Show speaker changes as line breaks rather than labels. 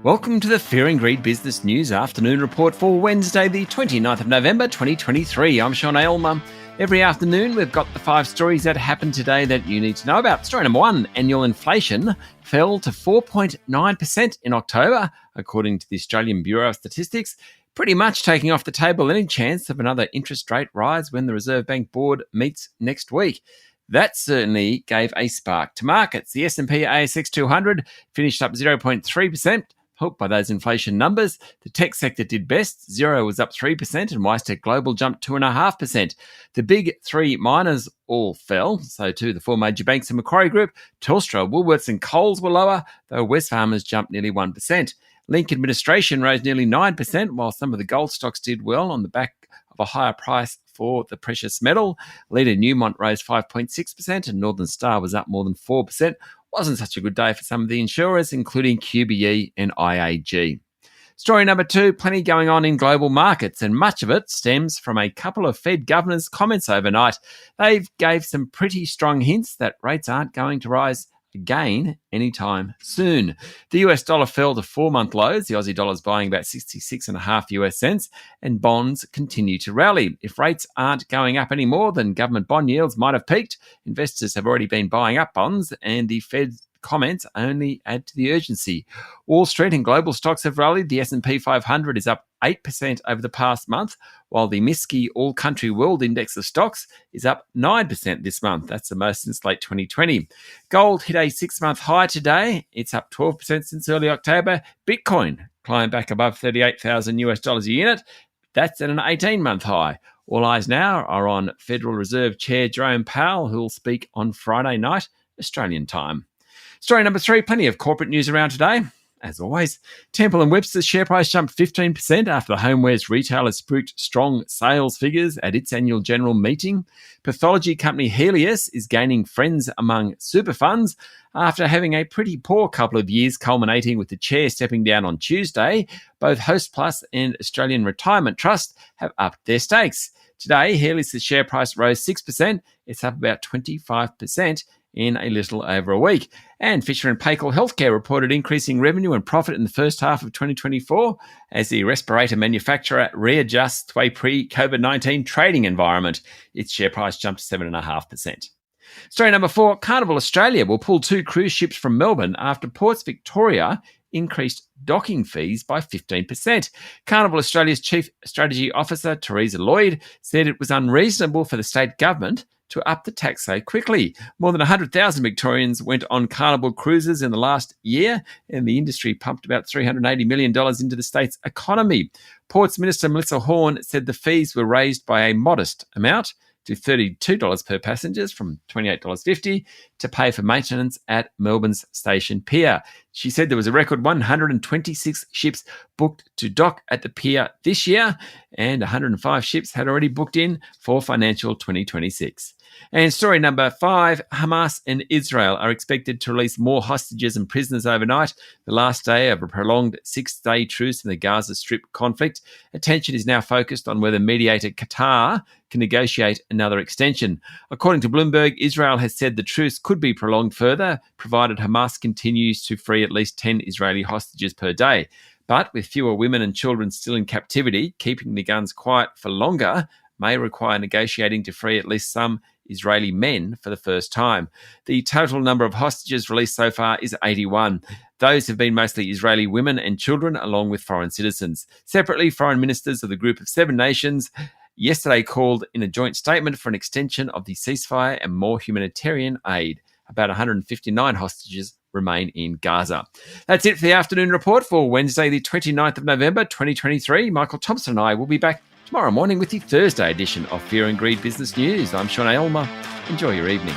Welcome to the Fear and Greed Business News Afternoon Report for Wednesday, the 29th of November, 2023. I'm Sean Aylmer. Every afternoon, we've got the 5 stories that happened today that you need to know about. Story number 1, annual inflation fell to 4.9% in October, according to the Australian Bureau of Statistics, pretty much taking off the table any chance of another interest rate rise when the Reserve Bank Board meets next week. That certainly gave a spark to markets. The S&P ASX 200 finished up 0.3%. Helped by those inflation numbers. The tech sector did best. Xero was up 3% and WiseTech Global jumped 2.5%. The big 3 miners all fell. So too the 4 major banks and Macquarie Group. Telstra, Woolworths and Coles were lower, though Wesfarmers jumped nearly 1%. Link Administration rose nearly 9%, while some of the gold stocks did well on the back of a higher price for the precious metal. Leader Newmont rose 5.6% and Northern Star was up more than 4%. Wasn't such a good day for some of the insurers, including QBE and IAG. Story number 2, plenty going on in global markets, and much of it stems from a couple of Fed governors' comments overnight. They gave some pretty strong hints that rates aren't going to rise again anytime soon. The US dollar fell to 4-month lows. The Aussie dollar is buying about 66.5 US cents, and bonds continue to rally. If rates aren't going up anymore, then government bond yields might have peaked. Investors have already been buying up bonds, and the Fed's comments only add to the urgency. Wall Street and global stocks have rallied. The S&P 500 is up 8% over the past month, while the MSCI All-Country World Index of Stocks is up 9% this month. That's the most since late 2020. Gold hit a 6-month high today. It's up 12% since early October. Bitcoin climbed back above $38,000 a unit. That's at an 18-month high. All eyes now are on Federal Reserve Chair Jerome Powell, who will speak on Friday night, Australian time. Story number 3, plenty of corporate news around today. As always, Temple & Webster's share price jumped 15% after the homewares retailer spooked strong sales figures at its annual general meeting. Pathology company Healius is gaining friends among super funds after having a pretty poor couple of years, culminating with the chair stepping down on Tuesday. Both Hostplus and Australian Retirement Trust have upped their stakes. Today, Healius' share price rose 6%. It's up about 25% in a little over a week. And Fisher & Paykel Healthcare reported increasing revenue and profit in the first half of 2024 as the respirator manufacturer readjusts to a pre-COVID-19 trading environment. Its share price jumped 7.5%. Story number 4, Carnival Australia will pull 2 cruise ships from Melbourne after Ports Victoria increased docking fees by 15%. Carnival Australia's Chief Strategy Officer, Teresa Lloyd, said it was unreasonable for the state government to up the tax so quickly. More than 100,000 Victorians went on Carnival cruises in the last year, and the industry pumped about $380 million into the state's economy. Ports Minister Melissa Horne said the fees were raised by a modest amount to $32 per passengers from $28.50 to pay for maintenance at Melbourne's Station Pier. She said there was a record 126 ships booked to dock at the pier this year, and 105 ships had already booked in for financial 2026. And story number 5, Hamas and Israel are expected to release more hostages and prisoners overnight, the last day of a prolonged 6-day truce in the Gaza Strip conflict. Attention is now focused on whether mediator Qatar can negotiate another extension. According to Bloomberg, Israel has said the truce could be prolonged further, provided Hamas continues to free at least 10 Israeli hostages per day. But with fewer women and children still in captivity, keeping the guns quiet for longer may require negotiating to free at least some Israeli men for the first time. The total number of hostages released so far is 81. Those have been mostly Israeli women and children, along with foreign citizens. Separately, foreign ministers of the Group of 7 Nations yesterday called in a joint statement for an extension of the ceasefire and more humanitarian aid. About 159 hostages remain in Gaza. That's it for the afternoon report for Wednesday, the 29th of November, 2023. Michael Thompson and I will be back tomorrow morning with the Thursday edition of Fear and Greed Business News. I'm Sean Aylmer. Enjoy your evening.